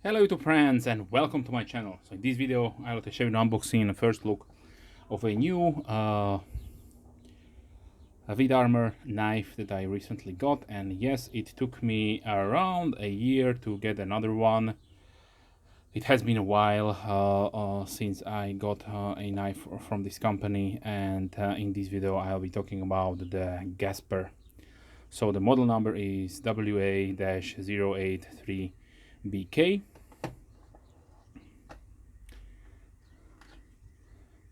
Hello YouTube friends and welcome to my channel. So in this video I will show you an unboxing and a first look of a new WithArmour knife that I recently got, and yes, it took me around a year to get another one. It has been a while since I got a knife from this company, and in this video I'll be talking about the Gasper. So the model number is WA-083BK.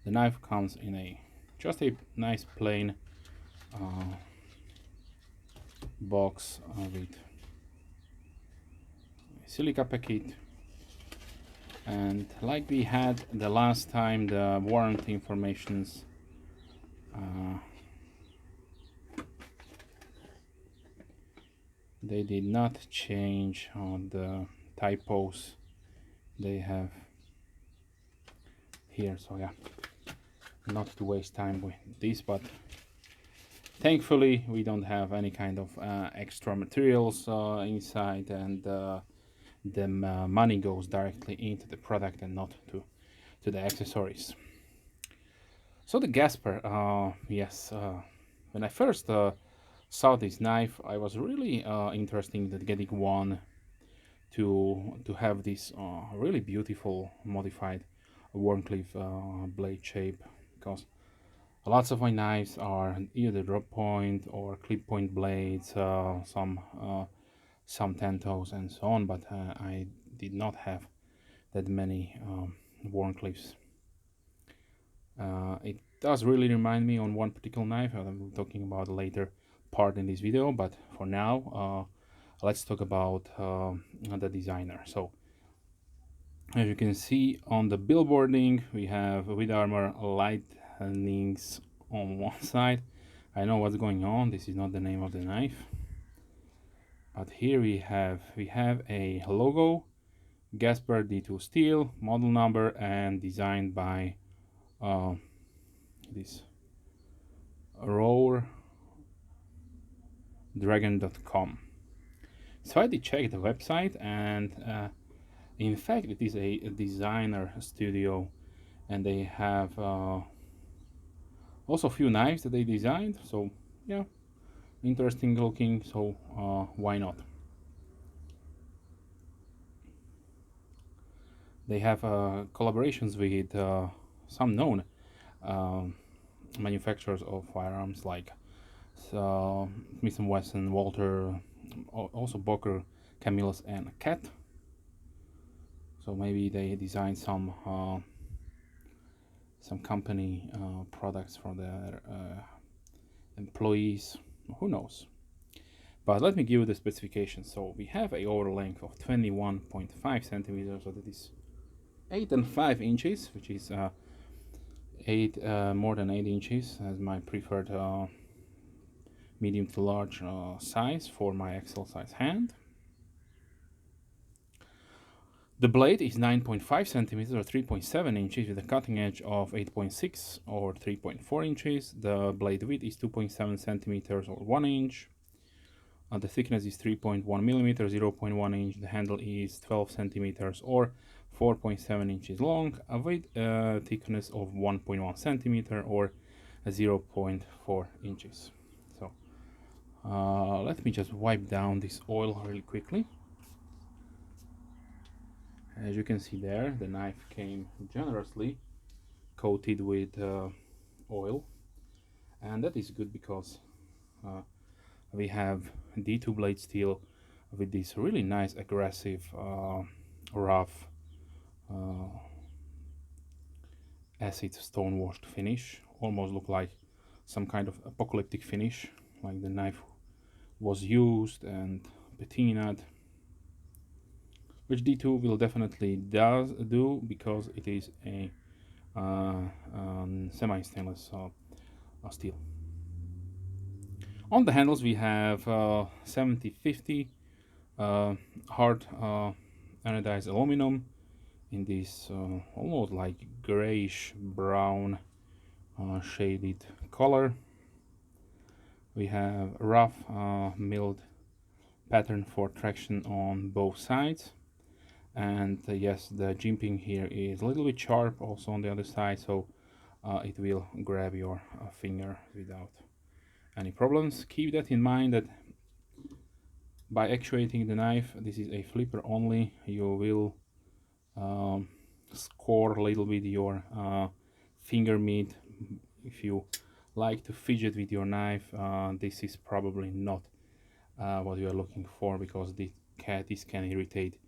The knife comes in just a nice plain box with a silica packet, and like we had the last time, the warranty informations they did not change on the typos they have here. So yeah, not to waste time with this, but thankfully we don't have any kind of extra materials inside, and the money goes directly into the product and not to the accessories. So the Gasper, yes, when I first saw this knife, I was really interested in getting one to have this really beautiful modified Wharncliffe blade shape, because lots of my knives are either drop point or clip point blades, some Tentos and so on, but I did not have that many Wharncliffes. It does really remind me on one particular knife I'm talking about later part in this video, but for now let's talk about the designer. So as you can see on the billboarding, we have WithArmour lightnings on one side. I know what's going on, this is not the name of the knife, but here we have a logo, Gasper D2 steel, model number, and designed by this roardragon.com. So I did check the website, and in fact it is a designer studio, and they have also a few knives that they designed. So yeah, interesting looking, so why not. They have collaborations with some known manufacturers of firearms like Smith & Wesson, Walter, also Boker, Camillus, and Cat. So maybe they design some company products for their employees, who knows. But let me give you the specifications. So we have a overall length of 21.5 centimeters, so that is 8 and 5 inches, which is more than 8 inches as my preferred medium to large size for my XL size hand. The blade is 9.5 centimeters or 3.7 inches with a cutting edge of 8.6 or 3.4 inches. The blade width is 2.7 centimeters or 1 inch. The thickness is 3.1 millimeters, 0.1 inch. The handle is 12 centimeters or 4.7 inches long, with a thickness of 1.1 centimeter or 0.4 inches. So let me just wipe down this oil really quickly. As you can see there, the knife came generously coated with oil, and that is good because we have D2 blade steel with this really nice, aggressive, rough acid stone washed finish. Almost look like some kind of apocalyptic finish, like the knife was used and patinaed, which D2 will definitely do because it is a semi-stainless steel. On the handles we have 7050 hard anodized aluminum in this almost like grayish brown shaded color. We have rough milled pattern for traction on both sides, And yes, the jimping here is a little bit sharp also on the other side, so it will grab your finger without any problems. Keep that in mind that by actuating the knife, this is a flipper only, you will score a little bit your finger meat. If you like to fidget with your knife, this is probably not what you are looking for, because this can irritate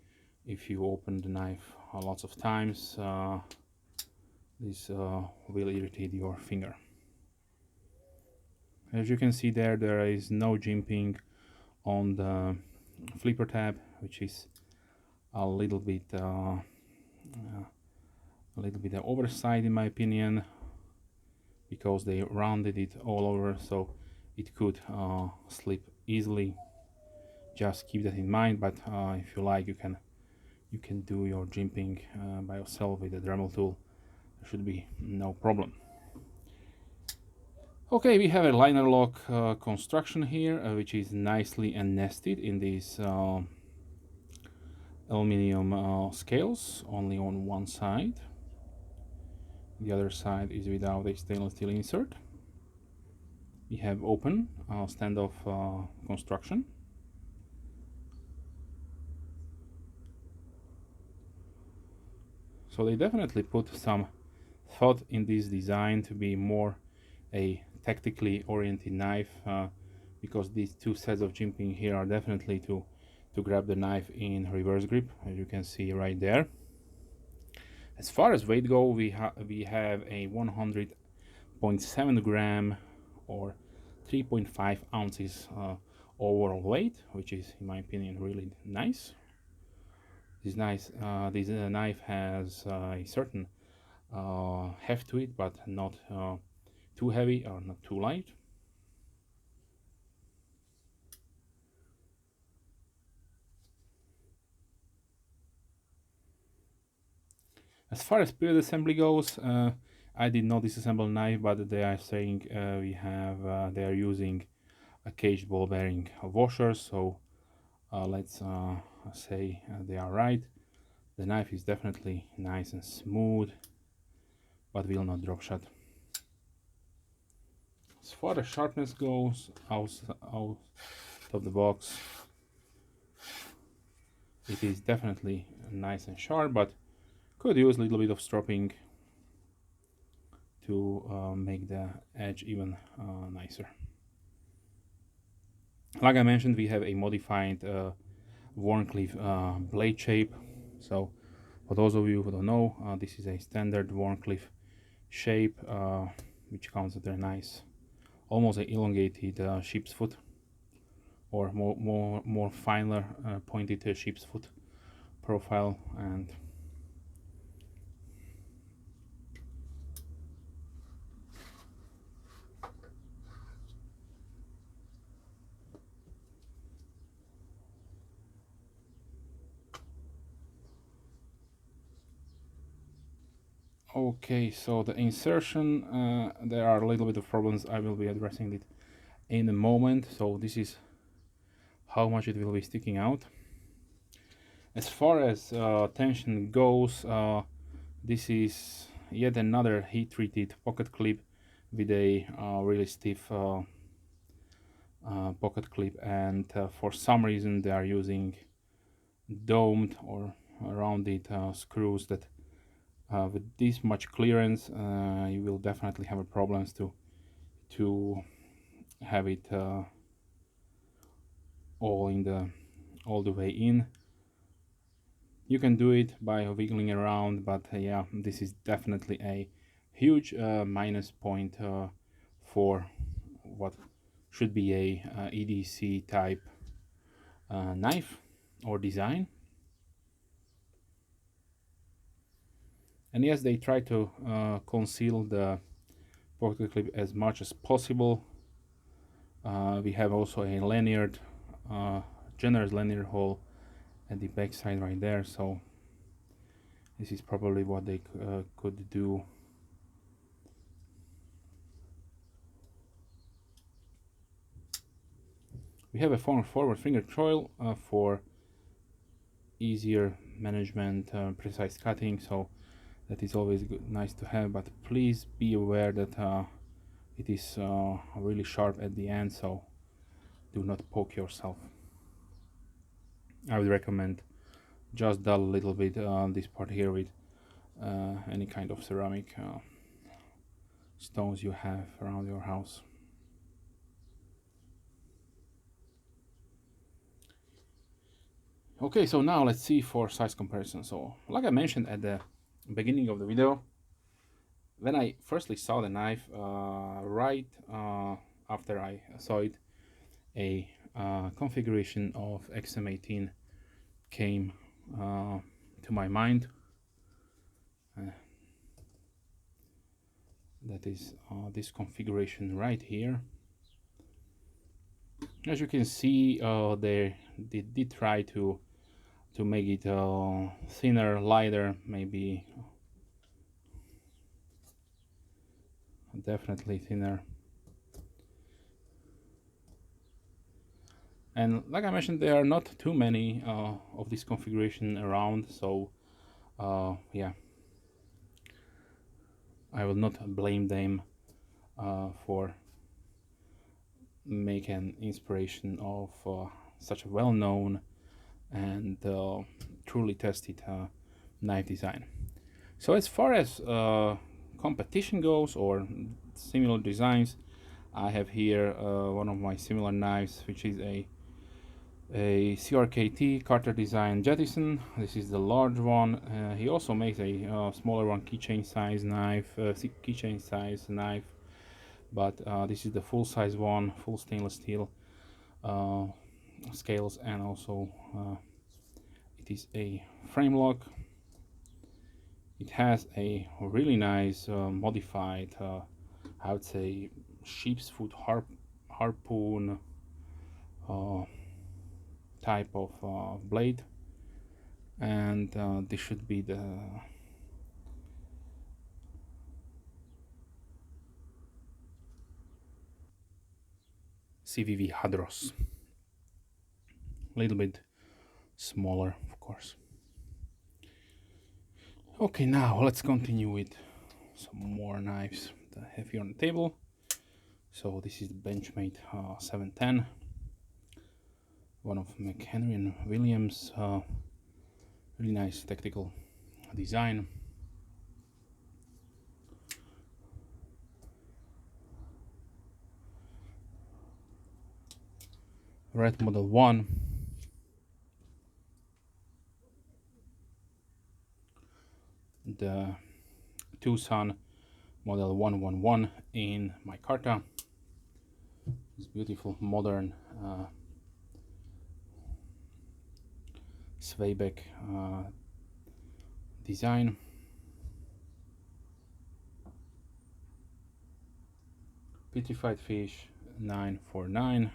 if you open the knife lots of times. This will irritate your finger. As you can see there is no jimping on the flipper tab, which is a little bit oversight in my opinion, because they rounded it all over, so it could slip easily. Just keep that in mind. But if you like, you can do your jimping by yourself with the Dremel tool. There should be no problem. Okay, we have a liner lock construction here, which is nicely and nested in these aluminum scales, only on one side. The other side is without a stainless steel insert. We have open standoff construction. So they definitely put some thought in this design to be more a tactically oriented knife, because these two sets of jimping here are definitely to grab the knife in reverse grip, as you can see right there. As far as weight go, we have a 100.7 gram or 3.5 ounces overall weight, which is in my opinion really nice. This knife has a certain heft to it, but not too heavy or not too light. As far as period assembly goes, I did not disassemble knife, but they are saying they are using a caged ball bearing washers, so let's say they are right. The knife is definitely nice and smooth, but will not drop shut. As far as sharpness goes, out of the box, it is definitely nice and sharp, but could use a little bit of stropping to make the edge even nicer. Like I mentioned, we have a modified Wharncliffe blade shape. So for those of you who don't know, this is a standard Wharncliffe shape, which comes with a nice, almost an elongated sheep's foot, or more finer pointed sheep's foot profile. And okay, so the insertion, there are a little bit of problems. I will be addressing it in a moment. So this is how much it will be sticking out. As far as tension goes, this is yet another heat-treated pocket clip with a really stiff pocket clip, and for some reason they are using domed or rounded screws that with this much clearance you will definitely have a problems to have it all the way in. You can do it by wiggling around, but yeah, this is definitely a huge minus point for what should be a EDC type knife or design. And yes, they try to conceal the pocket clip as much as possible. We have also a lanyard, generous lanyard hole at the back side right there, so this is probably what they could do. We have a forward finger choil for easier management, precise cutting, so that is always good, nice to have. But please be aware that it is really sharp at the end, so do not poke yourself. I would recommend just dull a little bit this part here with any kind of ceramic stones you have around your house. Okay, so now let's see for size comparison. So like I mentioned at the beginning of the video, when I firstly saw the knife, right after I saw it, a configuration of XM18 came to my mind. That is this configuration right here. As you can see, they did try to make it thinner, lighter, maybe definitely thinner. And like I mentioned, there are not too many of this configuration around, so yeah, I will not blame them for make an inspiration of such a well-known and truly tested knife design. So as far as competition goes or similar designs, I have here one of my similar knives, which is a CRKT Carter Design Jettison. This is the large one. He also makes a smaller one, keychain size knife, but this is the full size one, full stainless steel scales, and also it is a frame lock. It has a really nice modified, I would say, sheep's foot harpoon type of blade, and this should be the CVV Hadros. A little bit smaller, of course. Okay, now let's continue with some more knives that I have here on the table. So this is the Benchmade 710, one of McHenry and Williams. Really nice tactical design. Red Model 1. The Tucson Model 111 in micarta. This beautiful modern Swayback design. Petrified Fish 949.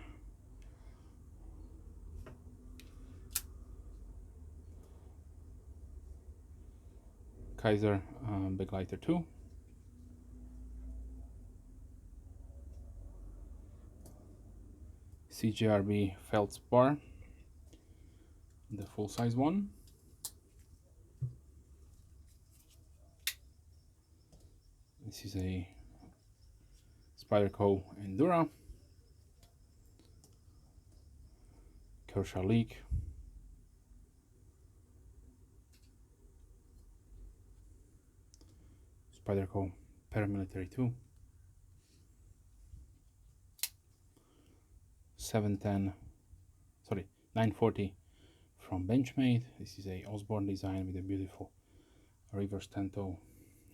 Kaiser Backlighter 2. CJRB Feldspar, the full size one. This is a Spyderco Endura. Kershaw Leak. Spyderco Paramilitary 2. 940 from Benchmade. This is a Osborne design with a beautiful reverse Tanto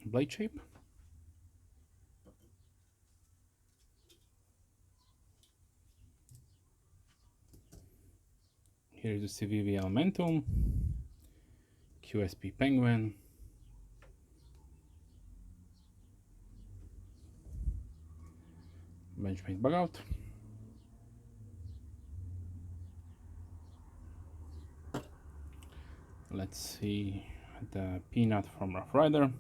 blade shape. Here is the CVV Elementum, QSP Penguin, Benchmade Bug Out. Let's see the Peanut from Rough Rider.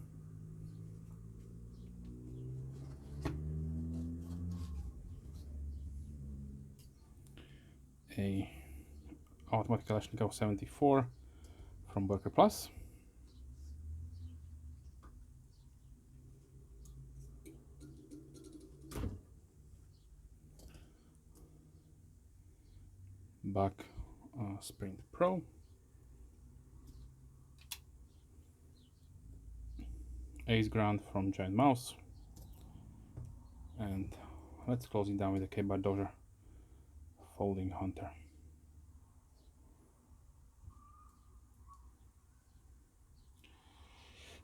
A automatic Kalashnikov 74 from Worker Plus. Buck Sprint Pro. Ace Grand from Giant Mouse. And let's close it down with a K-Bar Dozer Folding Hunter.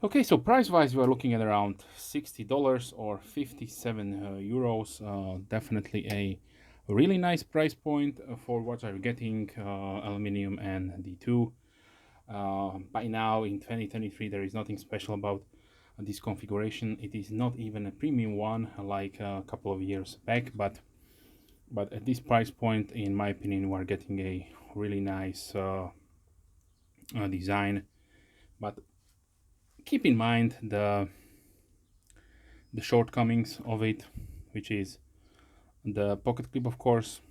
Okay, so price-wise, we are looking at around $60 or 57 euros. Definitely a really nice price point for what I'm getting, aluminum and D2. By now, in 2023, there is nothing special about this configuration. It is not even a premium one like a couple of years back, but at this price point, in my opinion, we are getting a really nice design. But keep in mind the shortcomings of it, which is the pocket clip, of course.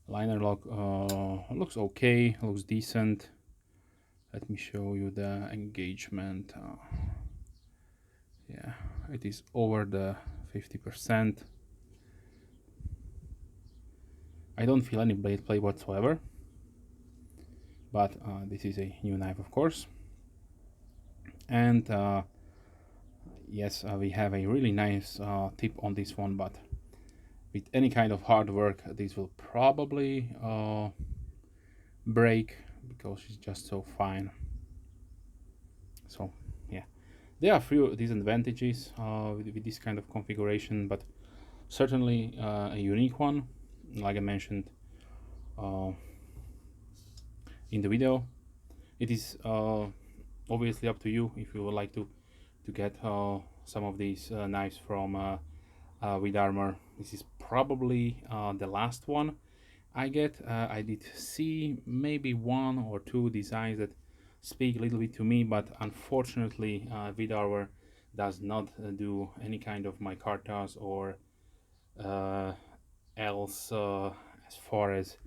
Liner lock looks okay, looks decent. Let me show you the engagement. Yeah, it is over the 50%. I don't feel any blade play whatsoever, but this is a new knife, of course. And yes, we have a really nice tip on this one, but with any kind of hard work, this will probably break because it's just so fine. So yeah, there are a few disadvantages with this kind of configuration, but certainly a unique one, like I mentioned in the video. It is obviously up to you if you would like to get some of these knives from WithArmour. This is probably the last one I get. I did see maybe one or two designs that speak a little bit to me, but unfortunately WithArmour does not do any kind of micartas or else as far as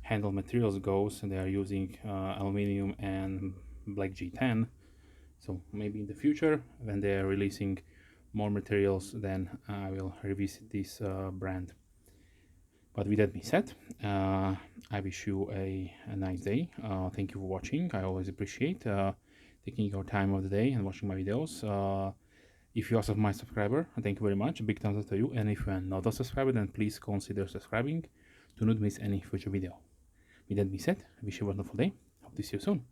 handle materials goes. They are using aluminum and black G10. So maybe in the future, when they are releasing more materials, then I will revisit this brand. But with that being said, I wish you a nice day. Thank you for watching. I always appreciate taking your time of the day and watching my videos. If you are my subscriber, thank you very much. A big thumbs up to you. And if you are not a subscriber, then please consider subscribing to not miss any future video. With that being said, I wish you a wonderful day. Hope to see you soon.